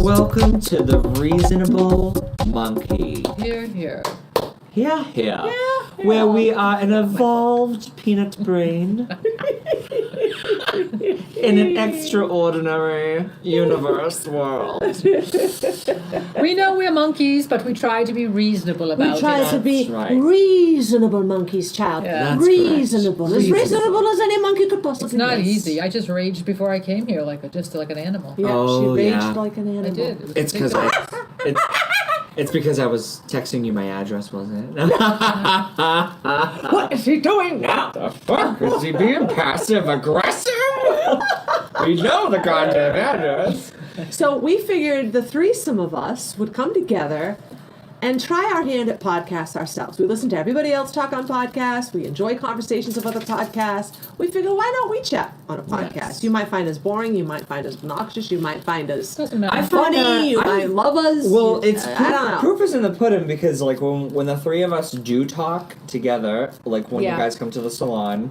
Welcome to the Reasonable Monkey. Here, here. Here. Where we are an evolved peanut brain in an extraordinary universe world. We know we're monkeys, but we try to be reasonable about We try it. to be right. reasonable monkeys, child. Yeah. That's Reasonable. correct. As reasonable as any monkey could possibly It's not be. easy. I just raged before I came here, like an animal. Yeah, Oh, she raged yeah. like an animal. I did. It was It's because ridiculous. it's because I was texting you my address, wasn't it? What is he doing now? The fuck? Is he being passive aggressive? We know the goddamn address. So we figured the threesome of us would come together and try our hand at podcasts ourselves. We listen to everybody else talk on podcasts. We enjoy conversations of other podcasts. We figure, why don't we chat on a podcast? Yes. You might find us boring. You might find us obnoxious. You might find us Doesn't matter. I find funny. You might love us. Well, it's I don't know. proof is in the pudding because like when the three of us do talk together, like when Yeah. you guys come to the salon,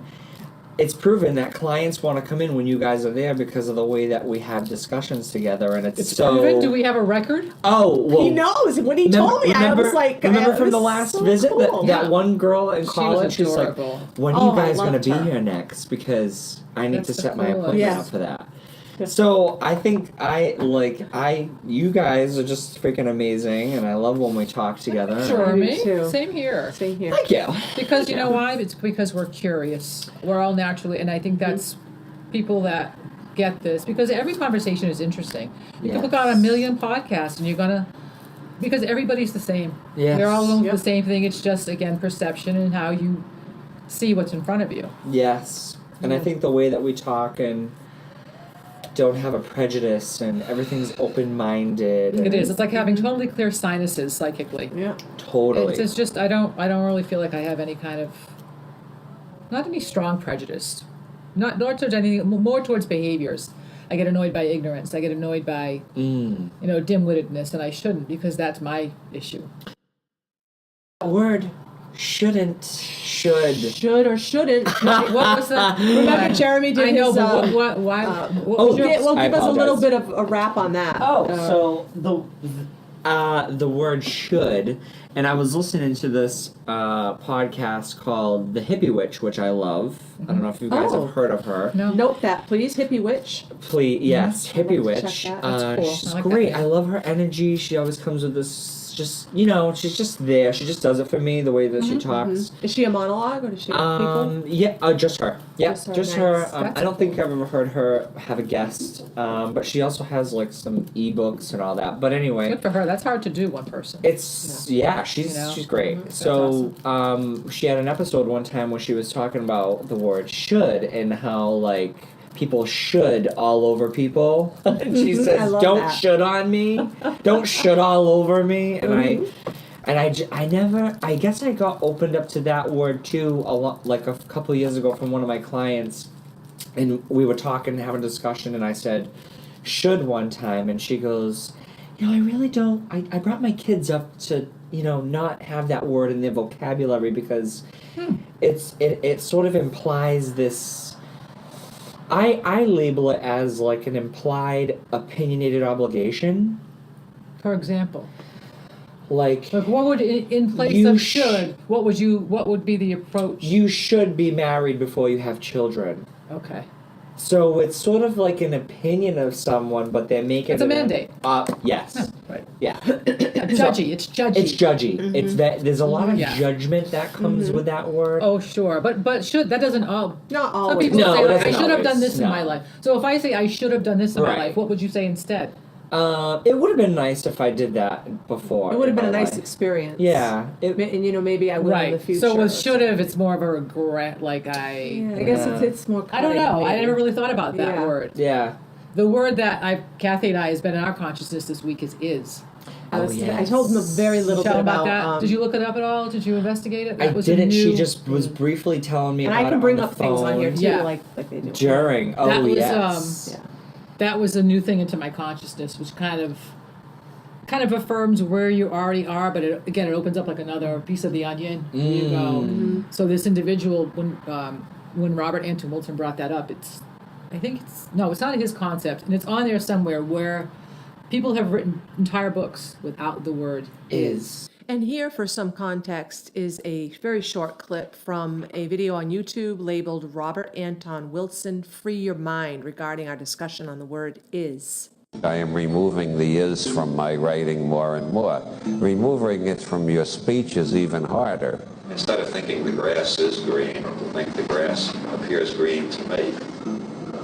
it's proven that clients want to come in when you guys are there because of the way that we have discussions together, and it's so. Proven? Do we have a record? Oh well. He knows. When he told me, I was like, remember it from the was last so visit cool. that one girl in She was college, she's like, adorable. when are Oh, you I guys going to loved be her. here next? Because I need That's to the set my coolest. appointment Yeah. up for that. So I think you guys are just freaking amazing, and I love when we talk together. Sure, me me. too. Same here. Same here. Thank you. Because you know why? It's because we're curious. We're all naturally, and I think that's people that get this because every conversation is interesting. You can Yes. look out a million podcasts, and you're gonna because everybody's the same. Yes. They're all going with Yep. the same thing. It's just again perception and how you see what's in front of you. Yes, and I think the way that we talk and don't have a prejudice and everything's open-minded. It is. It's like having totally clear sinuses psychically. Yeah. Totally. It's just I don't really feel like I have any kind of not any strong prejudice, not towards anything, more towards behaviors. I get annoyed by ignorance. I get annoyed by dim-wittedness, and I shouldn't because that's my issue. Word should. Should or shouldn't. What was the? Remember Jeremy did I know, his, but what? Why? What oh, was your? Yeah, well, I give us a little apologize. bit of a wrap on that. So the word should, and I was listening to this podcast called The Hippie Witch, which I love. I don't know if you guys Oh. have heard of her. No. Note that, please. Hippie witch. Please, yes, I'd Hippie like to Witch. check that. That's cool. She's I like that great. name. I love her energy. She always comes with this. She's just there. She just does it for me. The way that she talks. Is she a monologue or does she have people? Yeah, just her. Yeah, Just her, nice. I don't think I've ever heard her have a guest, but she also has like some ebooks and all that. But anyway, Good for her. That's hard to do. One person. she's she's great. That's So she had an episode one time where she was talking about the word should and how like people should all over people. And she I says, love "Don't that. should on me. Don't should all over me." And I guess I got opened up to that word too a lot, like a couple of years ago from one of my clients, and we were talking, having a discussion, and I said, "Should" one time, and she goes, I really don't. I brought my kids up to not have that word in their vocabulary because it sort of implies this. I label it as like an implied opinionated obligation. For example, Like what would in place You of should? What would be the approach? you should be married before you have children. Okay. So it's sort of like an opinion of someone, but they're making It's a it mandate. Yes. Right. Yeah. Judgy. It's judgy. It's judgy. It's that there's a lot of Yeah. judgment that comes with that word. Oh, sure. But should that doesn't all. Not Some always. people No, say it like, I doesn't should have done always. this in my No. life. So if I say I should have done this in my Right. life, what would you say instead? It would have been nice if I did that before. It would have in been a my nice life. experience. Yeah. And maybe I will in the future. So with should have, it's more of a regret. Like Yeah, I guess Yeah. it's more. I don't know. kind, I maybe. never really thought about that Yeah. word. Yeah. The word that Kathy and I has been in our consciousness this week is. I told him a very little Tell bit about about. that. Did you look it up at all? Did you investigate it? I That was didn't. A new, She just was briefly telling me And about I can it bring on the up things on here phone. too, Yeah. like they do. During. Oh That was, yes. Yeah. That was a new thing into my consciousness, which kind of affirms where you already are, but it opens up like another piece of the onion. There you go. Mm-hmm. So this individual, when Robert Anton Wilson brought that up, it's not his concept, and it's on there somewhere where People have written entire books without the word is. And here, for some context, is a very short clip from a video on YouTube labeled Robert Anton Wilson, Free Your Mind, regarding our discussion on the word is. I am removing the is from my writing more and more. Removing it from your speech is even harder. Instead of thinking the grass is green, to think the grass appears green to me.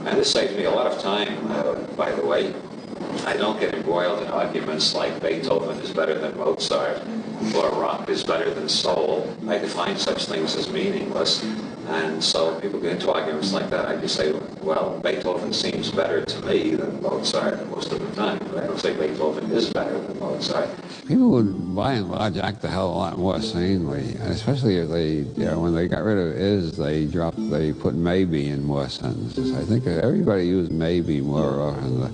And this saves me a lot of time, by the way. I don't get embroiled in arguments like Beethoven is better than Mozart or rock is better than soul. I define such things as meaningless. And so people get into arguments like that. I just say, well, Beethoven seems better to me than Mozart most of the time. But I don't say Beethoven is better than Mozart. People would, by and large, act the hell a lot more sanely, and especially if they, when they got rid of is, they put maybe in more sentences. I think if everybody used maybe more often,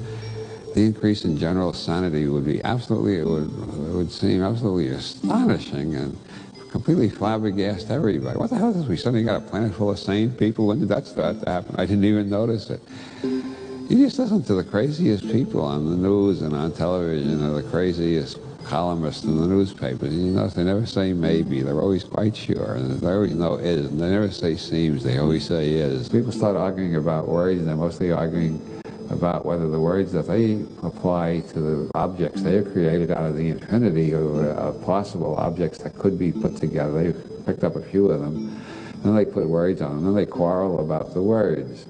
the increase in general sanity would be absolutely, it would seem absolutely astonishing and completely flabbergasted everybody. What the hell is this? We suddenly got a planet full of sane people. When did that start to happen? I didn't even notice it. You just listen to the craziest people on the news and on television, or the craziest columnists in the newspapers. You notice they never say maybe. They're always quite sure. And they always know is. And they never say seems. They always say is. People start arguing about words, and they're mostly arguing about whether the words that they apply to the objects they have created out of the infinity of possible objects that could be put together. They've picked up a few of them, then they put words on them, then they quarrel about the words.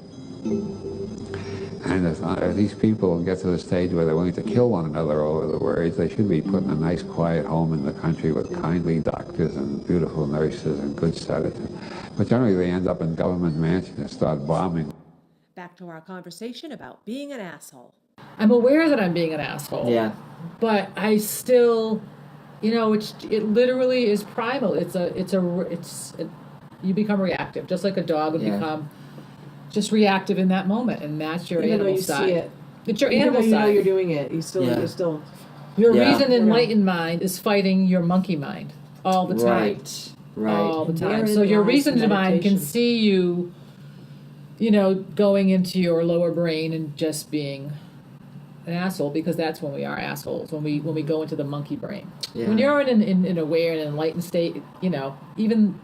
And if these people get to the stage where they're willing to kill one another over the words, they should be put in a nice quiet home in the country with kindly doctors and beautiful nurses and good sedatives. But generally they end up in government mansions and start bombing. Back to our conversation about being an asshole. I'm aware that I'm being an asshole. Yeah. But I still, it literally is primal. You become reactive, just like a dog would become just reactive in that moment, and that's your Even though animal you side. see it. It's your Even animal though you know side. you're doing it, you're still. Your Yeah. reason enlightened mind is fighting your monkey mind all the time. Right. All the time. Therein So your lies reasoned mind can meditation. see you, going into your lower brain and just being an asshole, because that's when we are assholes, when we go into the monkey brain. Yeah. When you're in aware and enlightened state, even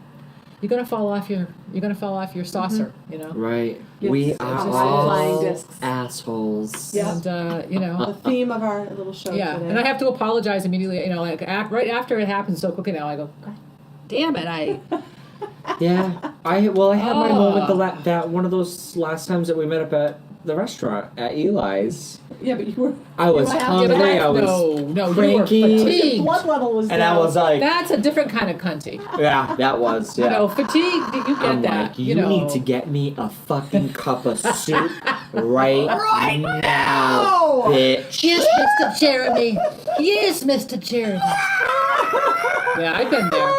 you're gonna fall off your saucer, Right. Yes, We it's are just all flying discs. assholes. Yeah. And The theme of our little show yeah, today. and I have to apologize immediately. Right after it happens so quickly now, I go, God damn it, Yeah. I had my moment that one of those last times that we met up at the restaurant at Eli's. Yeah, but you were. I was you were hungry. I was no, cranky. you were Your fatigued. blood level was and down. I was like, That's a different kind of cunty. yeah, that was, yeah. Fatigue. You get I'm that. like, you need to get me a fucking cup of soup right now, bitch. Yes, Mr. Jeremy. Yes, Mr. Jeremy. Yeah, I've been there.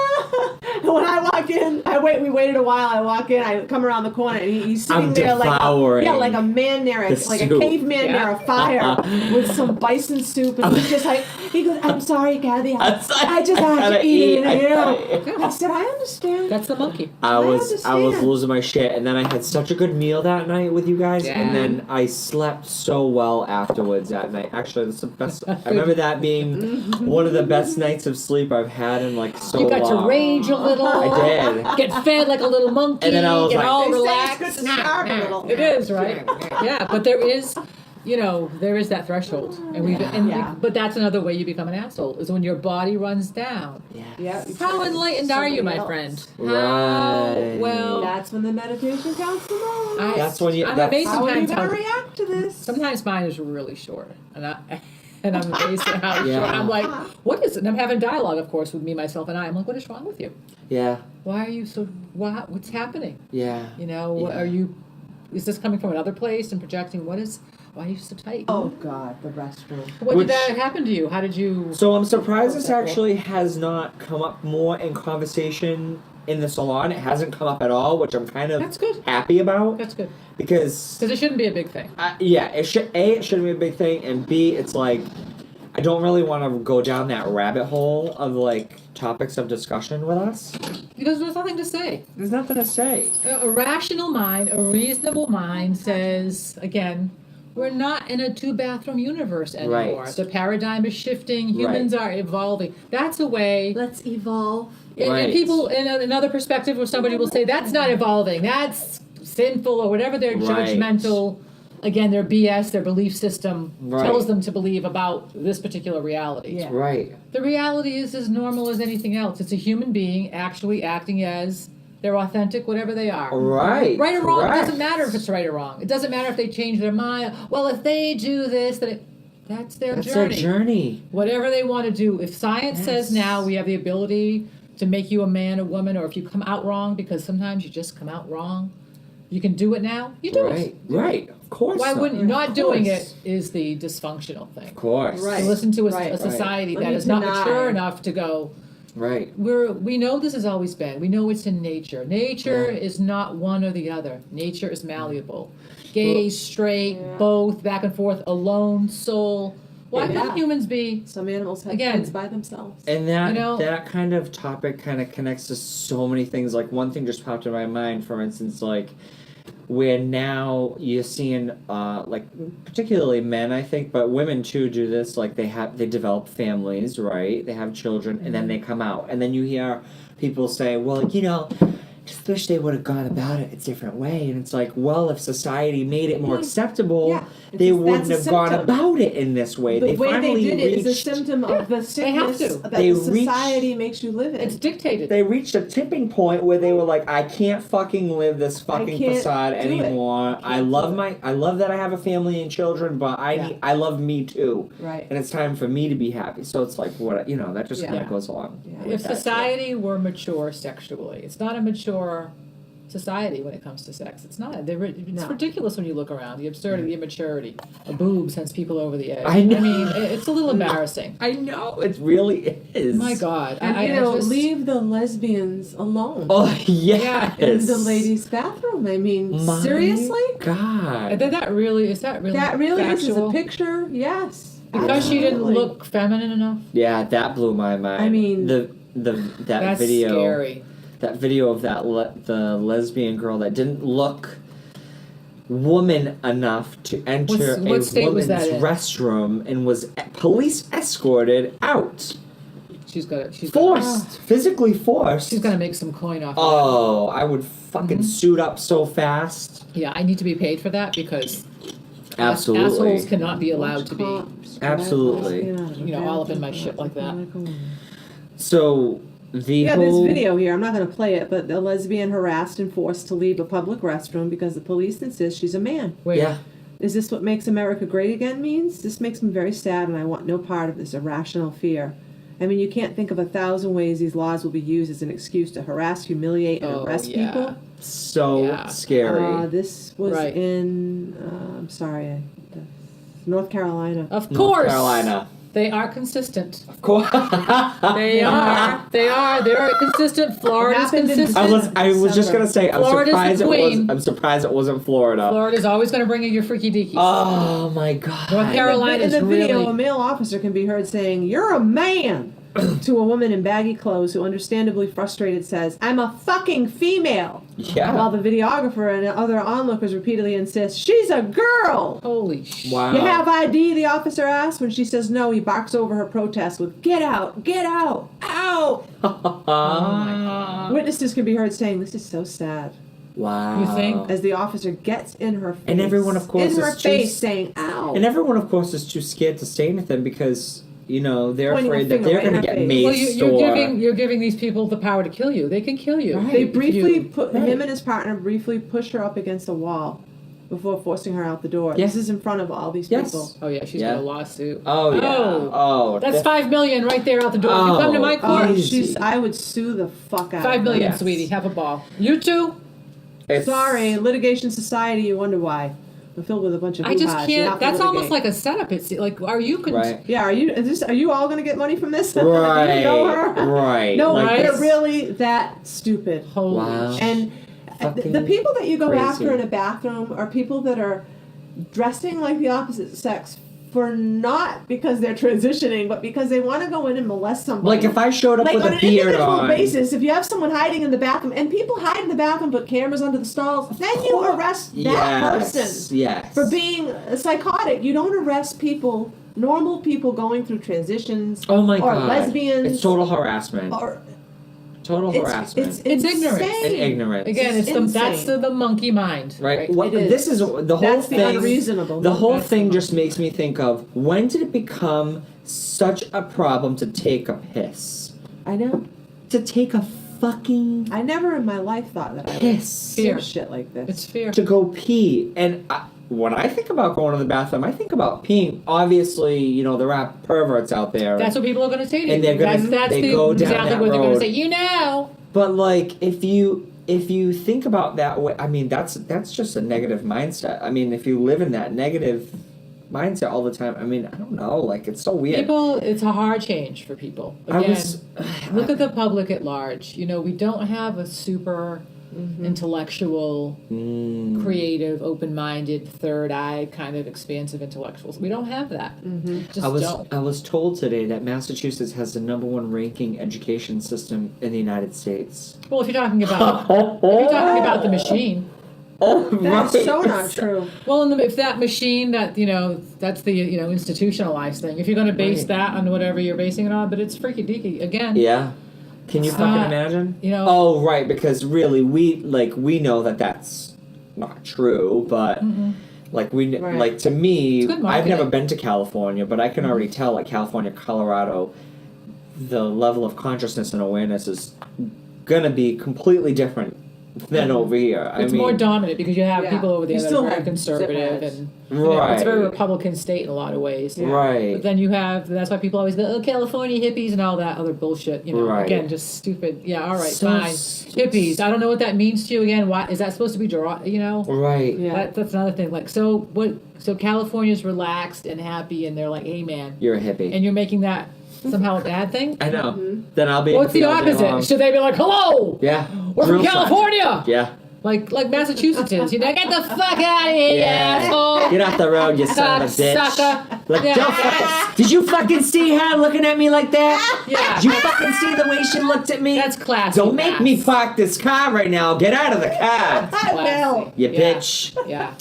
When I walk in, we waited a while. I walk in, I come around the corner, and he's sitting I'm there devouring like a man near the like a soup. caveman near a fire with some bison soup, and he's just like, he goes, "I'm sorry, Kathy, I just have gotta to eat it." I You gotta know, I said, "I understand." That's the monkey. I was understand. losing my shit, and then I had such a good meal that night with you guys, Yeah. and then I slept so well afterwards that night. Actually, that's the best. I remember that being one of the best nights of sleep I've had in like so You got long. to rage a little. I did. Get fed like a little monkey. And then I was get like- all They say it's relaxed. good to starve a little. It is, right? Yeah, but there is, there is that threshold, and but that's another way you become an asshole is when your body runs down. Yeah. How enlightened are you, my friend? How Right. well? That's when the meditation counts the most. That's when you- I'm that's- amazed How are you sometimes gonna how react to this? sometimes mine is really short, and I'm amazed at how Yeah. short. I'm like, what is it? And I'm having dialogue, of course, with me, myself, and I. I'm like, what is wrong with you? Yeah, Why are you so? What's happening? yeah. What Yeah. are you? Is this coming from another place and projecting? Why are you so tight? Oh God, the restroom. What Which- did that happen to you? How did you? So I'm surprised this actually has not come up more in conversation in the salon. It hasn't come up at all, which I'm kind of That's good. happy about That's good. because Because it shouldn't be a big thing. it shouldn't be a big thing, and B, it's like I don't really want to go down that rabbit hole of like topics of discussion with us. Because there's nothing to say. There's nothing to say. A rational mind, a reasonable mind says, again, We're not in a 2-bathroom universe anymore. Right. The paradigm is shifting. Humans are evolving. That's a way. Let's evolve. And Right. people, in another perspective, where somebody will say that's not evolving, that's sinful, or whatever their Right. judgmental, again, their BS, their belief system Right. tells them to believe about this particular reality. Yeah. Right. The reality is as normal as anything else. It's a human being actually acting as they're authentic, whatever they are. Right. Right or wrong, it Correct. doesn't matter if it's right or wrong. It doesn't matter if they change their mind. Well, if they do this, then that's their That's journey. their journey. Whatever they want to do. If science says Yes. now we have the ability to make you a man or woman, or if you come out wrong, because sometimes you just come out wrong, you can do it now, you do Right. it. Right. Of course. Why wouldn't you? Not Of doing course. it is the dysfunctional thing. Of course. Right. To listen to Right. a society Let that me is not deny. mature enough to go, Right. we know this has always been. We know it's in nature. Nature Yeah. is not one or the other. Nature is malleable. Gay, Well- straight, Yeah. both, back and forth, alone, soul. Why Yeah. couldn't humans be? Some animals have Again. kids by themselves. And that You know- that kind of topic kind of connects to so many things. Like one thing just popped in my mind, for instance, like where now you're seeing like particularly men, I think, but women too do this. Like they develop families, right? They have children, and then they come out, and then you hear people say, "Well, you know, just wish they would have gone about it a different way." And it's like, well, if society made it more acceptable, Yeah. they That's wouldn't a have gone symptom. about it in this way. The they way they finally did it is a reached- symptom of the They have sickness to. that They the society reached- makes you live in. It's dictated. They reached a tipping point where they were like, I can't fucking live this fucking can't facade do it. anymore. I love that I have a family and children, but Yeah. I love me too. Right. And it's time for me to be happy. So it's like that just Yeah. kind of goes along. Yeah. with If that. society were mature sexually, it's not a mature society when it comes to sex. It's not. It's No. ridiculous when you look around. The absurdity, the immaturity. A boob sends people over the edge. I know. I mean, it's a little embarrassing. I know, it really is. My God. And I just, leave the lesbians alone. Oh yes. In the ladies' bathroom. I mean, My seriously? God. is that really That really is factual? a picture? Yes. Because she didn't Absolutely. look feminine enough? Yeah, that blew my mind. I mean- that That's video. scary. That video of the lesbian girl that didn't look woman enough to enter What a state was woman's that in? restroom and was police escorted out, She's got physically forced. She's gonna make some coin off of Oh, I would fucking Mm-hmm. suit up so fast. that. Yeah, I need to be paid for that because Absolutely. assholes cannot be allowed to be, Cops, Absolutely. you know, all up in my shit like that. So the Yeah, whole this video here, I'm not going to play it, but the lesbian harassed and forced to leave a public restroom because the police insist she's a man. Wait, yeah. Is this what makes America great again means? This makes me very sad, and I want no part of this irrational fear. I mean, you can't think of 1,000 ways these laws will be used as an excuse to harass, humiliate, and Oh, arrest yeah. people. So Yeah. scary. This was Right. in, I'm sorry, North Carolina. Of North course, Carolina. They are consistent. Of course. They are. They are. They're consistent. Florida's happened in consistent. I was just gonna say Florida's the queen. I'm surprised it wasn't Florida. Florida's always going to bring you your freaky deakies. Oh my god. North Carolina In is the video, really. a male officer can be heard saying, "You're a man," to a woman in baggy clothes who, understandably frustrated, says, "I'm a fucking female." Yeah. While the videographer and other onlookers repeatedly insist, "She's a girl." Holy shit. Wow. You have ID? The officer asks. When she says no, he barks over her protest with, "Get out! Get out! Out!" Witnesses can be heard saying, "This is so sad," Wow. You think? as the officer gets in her face. And everyone, of course, in her is too face s- saying, "Ow!" And everyone, of course, is too scared to say anything because they're Pointing a afraid that finger they're right in going to her get face. maced Well, or. you're giving these people the power to kill you. They can kill you. They If briefly you- put him and his partner briefly push her up against a wall before forcing her out the door. Yes. This is in front of all these Yes. people. Oh yeah, she's Yeah. got a lawsuit. Oh yeah. Oh. That's $5 million right there out the door. If you come to my Oh, court, easy. I would sue the fuck out $5 of million, her. Yes. sweetie. Have a ball. You too. It's- Sorry, litigation society. You wonder why? We're filled with a bunch of. I just hoo-has. You're can't. not gonna That's almost litigate. like a setup. It's like, are you? Right. Yeah, are you all going to get money from this? Right. You know her? Right. No, Like they're this- really that stupid. Holy Wow. shit. And Fucking the people that you go crazy. after in a bathroom are people that are dressing like the opposite sex for not because they're transitioning, but because they want to go in and molest somebody. Like if I showed up like with on a an beard individual on. basis, if you have someone hiding in the bathroom, and people hide in the bathroom, put cameras under the stalls, then you arrest that person Yes. for being psychotic. You don't arrest people, normal people going through transitions. Oh my or god. lesbians. It's total harassment. Or Total harassment. It's ignorance. insane. And ignorance. Again, it's that's insane. the monkey mind. Right. It is. This is the whole That's the thing. unreasonable. The whole That's thing the just makes me think of when did it become such a problem to take a piss? I know. To take a fucking I never in my life thought that I would piss. Fear. do shit like this. It's fear. To go pee. And when I think about going to the bathroom, I think about peeing. Obviously, you know, there are perverts out there. That's what people are going to say to you. And they're gonna- that's they the, go down exactly that what they're going road. to say. You know. But like if you think about that way, I mean that's just a negative mindset. I mean if you live in that negative mindset all the time, I mean I don't know, like it's so weird. People, it's a hard change for people. I Again, was- look at the public at large. You know, we don't have a super intellectual, creative, open-minded, third eye kind of expansive intellectuals. We don't have that. Just don't. I was told today that Massachusetts has the #1 ranking education system in the United States. Well, if you're talking about the machine. Oh, That's right. so not true. Well, if that machine, that that's the institutionalized thing. If you're going to base Right. that on whatever you're basing it on, but it's freaky deaky again. Yeah. Can you It's fucking not, imagine? you know- Oh, right, because really we know that that's not true, but like Right. like to me, It's good I've marketing. never been to California, but I can already tell like California, Colorado, the level of consciousness and awareness is gonna be completely different than over here. It's I mean, more dominant because you have Yeah. people over there You that still are very have conservative zip and Right. it's a very Republican state in a lot of ways. Yeah. right. But then that's why people always go, oh, California hippies and all that other bullshit. Right. Again, just stupid. Yeah, all right, So fine. s- Hippies. I don't know what that means to you. Again, why is that supposed to be Right. Yeah. That's another thing. Like, so what? So California's relaxed and happy, and they're like, hey, man, You're a hippie. and you're making that somehow a bad thing. I know. Then I'll be. a What's the hippie all day long. opposite? Should they be like, hello? Yeah. We're from Real sign. California. Yeah. Like Massachusetts is, get the fuck out of here, you asshole. Get off the road, you son of a bitch. Sucker. Like, Yeah. don't fucking. Did you fucking see her looking at me like that? Yeah. Did you fucking see the way she looked at me? That's classy. Don't make me park this car right now. Get out of the car, I will. you Yeah. bitch. Yeah.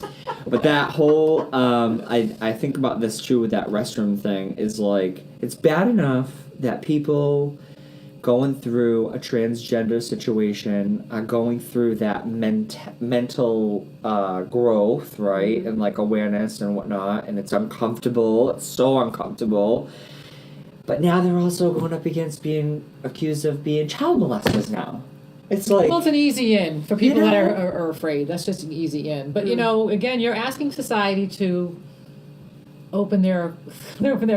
But that whole, I think about this too with that restroom thing is like, it's bad enough that people going through a transgender situation are going through that mental growth, right? And like awareness and whatnot, and it's uncomfortable. It's so uncomfortable. But now they're also going up against being accused of being child molesters now. It's like, Well, it's an easy in for people You that know- are afraid. That's just an easy in. But again, you're asking society to open their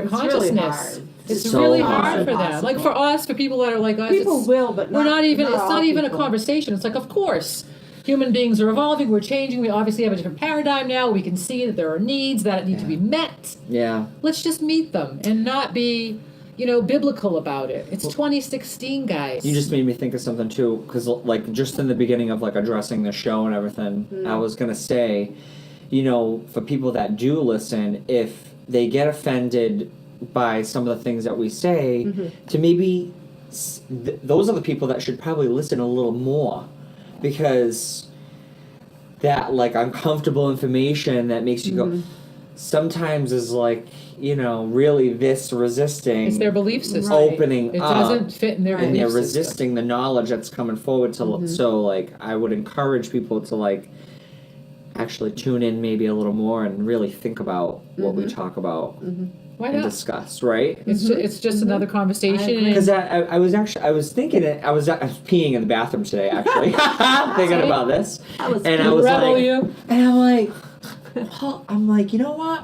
consciousness. hard. It's So really hard. hard for them. Impossible. Like for us, for people that are like us, People it's- will, but we're not even. not It's all not even a people. conversation. It's like, of course, human beings are evolving. We're changing. We obviously have a different paradigm now. We can see that there are needs that need to be met. yeah. Let's just meet them and not be, biblical about it. It's 2016, guys. You just made me think of something too, because like just in the beginning of like addressing the show and everything, I was gonna say, for people that do listen, if they get offended by some of the things that we say, to maybe those are the people that should probably listen a little more, because that like uncomfortable information that makes you go sometimes is like really this resisting. It's their belief system. Opening It up, doesn't fit in their and belief they're system. resisting the knowledge that's coming forward to so like I would encourage people to like actually tune in maybe a little more and really think about what we talk about Why and not? discuss, right? It's just another conversation. Because I was thinking it. I was peeing in the bathroom today, actually, thinking about this, and I was Rebel like, you. and I'm like, you know what?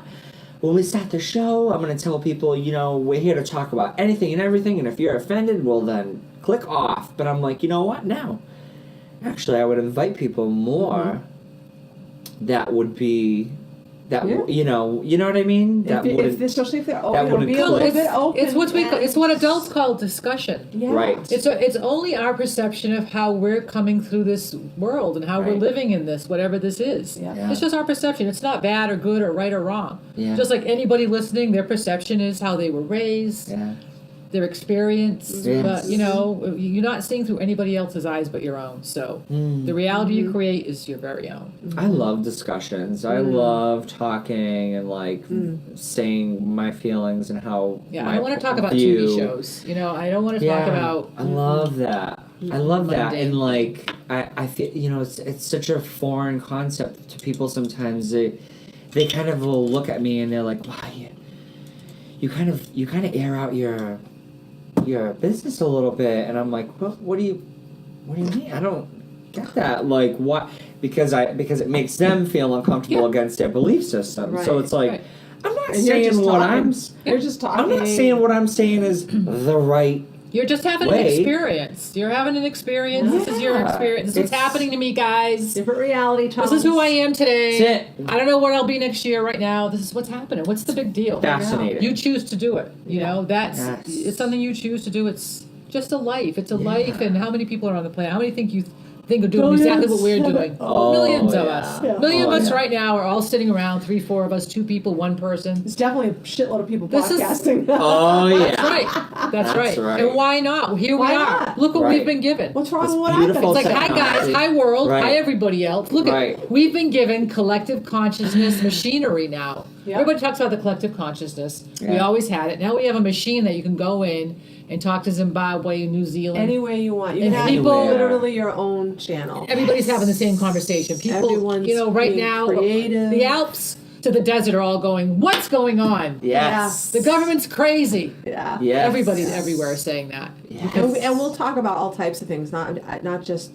When we start the show, I'm gonna tell people, we're here to talk about anything and everything, and if you're offended, well then click off. But I'm like, you know what? Now, actually, I would invite people more that would be that Yeah. you know what I mean. That if especially if they're that wouldn't be a little click. bit open. It's what and- it's what adults call discussion. Yeah. Right. It's only our perception of how we're coming through this world and how we're Right. living in this, whatever this is. Yeah. Yeah. It's just our perception. It's not bad or good or right or wrong. Yeah. Just like anybody listening, their perception is how they were raised, Yeah. their experience. Yes. But you're not seeing through anybody else's eyes but your own. So the reality you create is your very own. I love discussions. I love talking and like saying my feelings and how. Yeah, my I don't want to talk about view. TV shows. I don't want to Yeah, talk about. I love that. I love that, Mundane. and like I feel it's such a foreign concept to people. Sometimes they kind of will look at me and they're like, "Wow, you kind of air out your business a little bit," and I'm like, what do you mean? I don't get that. Like what? Because it makes them feel uncomfortable against their belief system. So Right. it's like. Right. I'm not And you're saying just what talking. I'm. You're just talking. I'm not saying what I'm saying is the right. You're just having an Way. experience. You're having an experience. This is your Yeah. experience. This is what's It's- happening to me, guys. different reality tones. This is who I am today. That's it. I don't know where I'll be next year. Right now, this is what's happening. What's the big deal? Fascinating. You choose to do it. That's Yes. it's something you choose to do. It's just a life. It's a life, and how many people are on the planet? How many think are doing exactly what we're doing? Oh, Millions of yeah. us. Yeah. Million Oh, of us yeah. right now are all sitting around. 3, 4 of us. 2 people. 1 person. There's definitely a shitload of people This is- podcasting. Oh yeah. That's right. That's That's right. And why not? Here Why we are. not? Look what Right. we've been given. What's wrong It's with what beautiful I've It's been like, hi guys, technology. hi world, Right. hi everybody else. Look Right. at, we've been given collective consciousness machinery now. Yeah. Everybody talks about the collective consciousness. We Yeah. always had it. Now we have a machine that you can go in and talk to Zimbabwe, New Zealand. Any way you want. You And can have people- literally your own channel. Everybody's having the same conversation. People, Everyone's right being now, creative. the Alps to the desert are all going, what's going on? Yes. The government's crazy. Yeah. Yes. Everybody everywhere is saying that. And we'll talk about all types of things, not just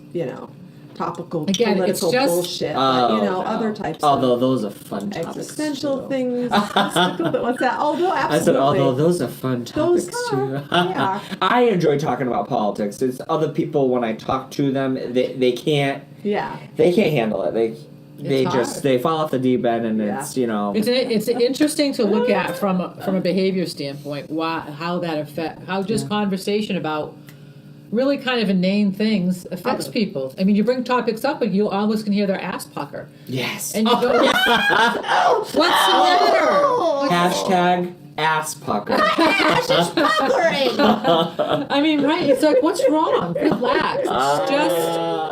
topical Again, it's political just- bullshit, Oh, but no. other types Although of those are fun topics. existential too. things. What's that? Although absolutely. I said, although those are fun Those topics are. too. They are. I enjoy talking about politics. It's other people when I talk to them, they can't Yeah. handle it. They hard. just they fall off the deep end, and Yeah. It's interesting to look at from a behavior standpoint. How just conversation about really kind of inane things affects people. I mean, you bring topics up, and you almost can hear their ass pucker, yes. and you go, "What's the matter?" Hashtag ass pucker. I mean, right? It's like, what's wrong? Relax. It's just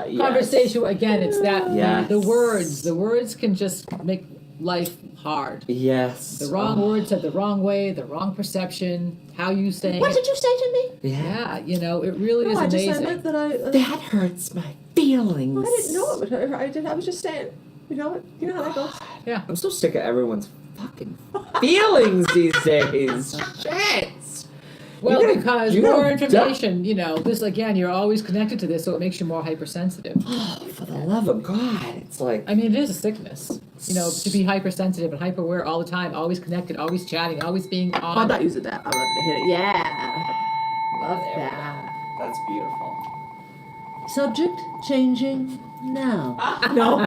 Yes. conversation. Again, it's that Yes. the words. The words can just make life hard. Yes. The wrong word said the wrong way, the wrong perception, how you say What it. did you say to me? Yeah. Yeah, it really is No, I just amazing. said that I. That hurts my feelings. I didn't know it would hurt her. I was just saying. You know how that goes. Yeah. I'm so sick of everyone's fucking feelings these days. Shit. Well, You gotta- because you gotta more duck. information, this again, you're always connected to this, so it makes you more hypersensitive. Oh, for the love of God. It's like, I mean, it is a sickness, to be hypersensitive and hyper-aware all the time, always connected, always chatting, always being I'm on. not using that. I'm going to hit it. Yeah. Love that. that's beautiful. Subject changing now. No.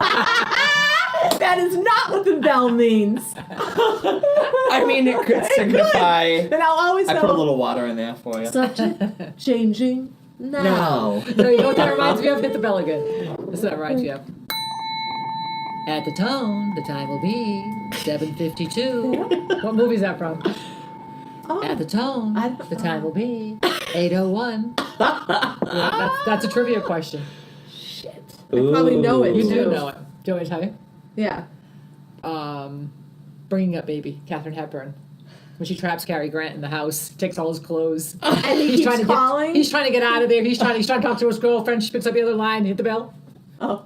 That is not what the bell means. I mean, it could signify. Then I'll always know. I put a little water in there for you. Subject changing now. No. No, you know what that reminds me of? Hit the bell again. That's what that reminds you of. At the tone, the time will be 7:52. What movie is that from? Oh, At the tone, I don't the know. time will be 8:01. Yeah, that's a trivia question. shit. I probably know it. You too. do know it. Do you want me to tell you? Yeah. Bringing Up Baby, Katharine Hepburn. When she traps Cary Grant in the house, takes all his clothes. And he keeps trying to calling? he's trying to get out of there. He's trying to talk to his girlfriend. She picks up the other line, hit the bell. Oh.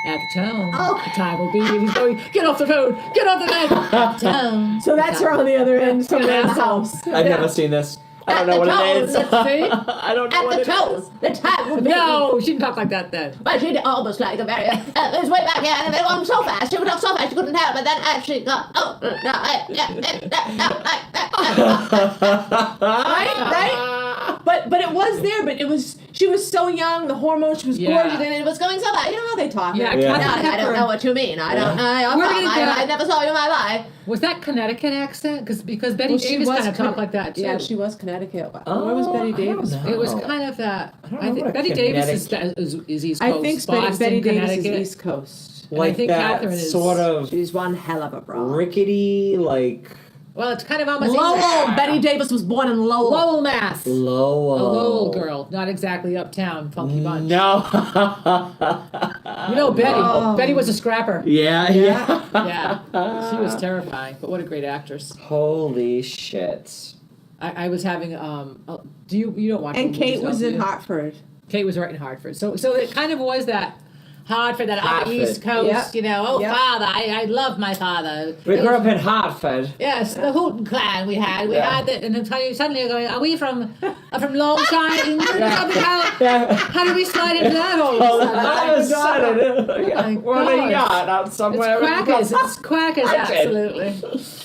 At the tone, Oh. the time will be. And he's going, get off the phone, get off the phone. At the tone. So that's her on the other end, somewhere in the house. I've never seen this. I don't know what it is. See? I don't know what it is. The time will be. No, she didn't talk like that then. But she did almost like a very. It was way back here, and it went so fast. She went off so fast she couldn't help. But then as she got, Right? But it was there, but it was She was so young, the hormones, she was Yeah. gorgeous, and it was going so bad. You know how they talk. Yeah, Yeah. Katharine I don't Hepburn. know what you mean. I don't. We're gonna get- I never saw you in my life. Was that Connecticut accent? Because Betty Well, she Davis was kind of Conne- talked like that too. Yeah, she was Connecticut. Oh, Where was Betty I don't Davis? know. It was Oh. kind of that. I don't I know think what Betty Davis Connecticut- is East I Coast. think Boston, Betty Davis is Connecticut. East Coast. And I Like think that Catherine is- sort of She's one hell of a broad. rickety, like Well, it's kind of almost Lowell. Betty Davis was born in Lowell. Lowell, Mass. Lowell. A Lowell girl, not exactly uptown funky bunch. No. You know Betty. Oh. Betty was a scrapper. Yeah, yeah. Yeah, she was terrifying, but what a great actress. Holy shit. I was having do you don't watch And movies, Kate was do in you? Hartford. Kate was right in Hartford. So it kind of was that Hartford, that upper Hartford. East Coast, Yeah. you know, oh Yeah. father, I love my father. We grew up in Hartford. Yes, the Hooten clan we had. We Yeah. had the, and then suddenly you're going, are we from Longshire, England? Yeah. How, how did we slide into that all Oh, of a sudden? I was sudden. my What do you God. got out somewhere? It's crackers. It's crackers, I did. absolutely.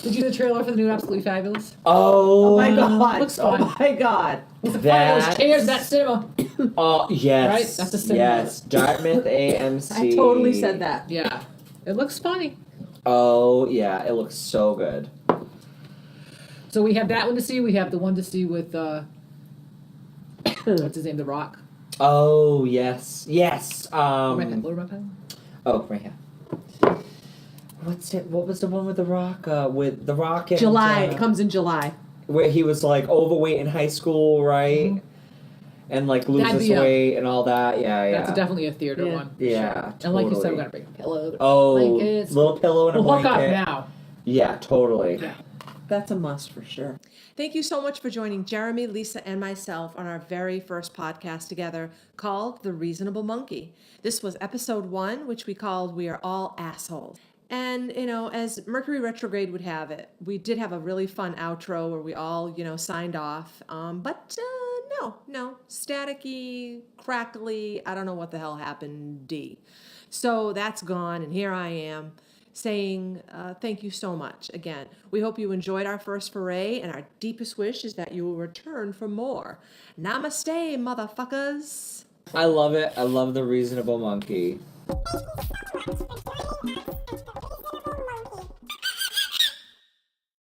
Did you see the trailer for the new Absolutely Fabulous? Oh, Oh my God. Looks Oh fun. my God. Those That. chairs, that cinema. Oh yes. Right? That's the cinema. Yes, Dartmouth AMC. I totally said that. Yeah. It looks funny. Oh yeah, it looks so good. So we have that one to see. We have the one to see with, what's his name, The Rock. Oh yes, yes. Where am I pen? Oh, right here. What's it? What was the one with the Rock? With the Rock and July. It comes in July. where he was like overweight in high school, right? And like loses That'd be a- weight and all that. Yeah, yeah. That's definitely a theater Yeah. one. Yeah, And totally. like you said, we're going to bring a pillow. Oh, blankets. little pillow and a We'll hook up blanket. now. Yeah, totally. Yeah. That's a must for sure. Thank you so much for joining Jeremy, Lisa, and myself on our very first podcast together called The Reasonable Monkey. This was episode 1, which we called We Are All Assholes. And, you know, as Mercury retrograde would have it, we did have a really fun outro where we all, you know, signed off. But no, staticky, crackly, I don't know what the hell happened, So that's gone, and here I am saying thank you so much again. We hope you enjoyed our first foray, and our deepest wish is that you will return for more. Namaste, motherfuckers. I love it. I love the Reasonable Monkey.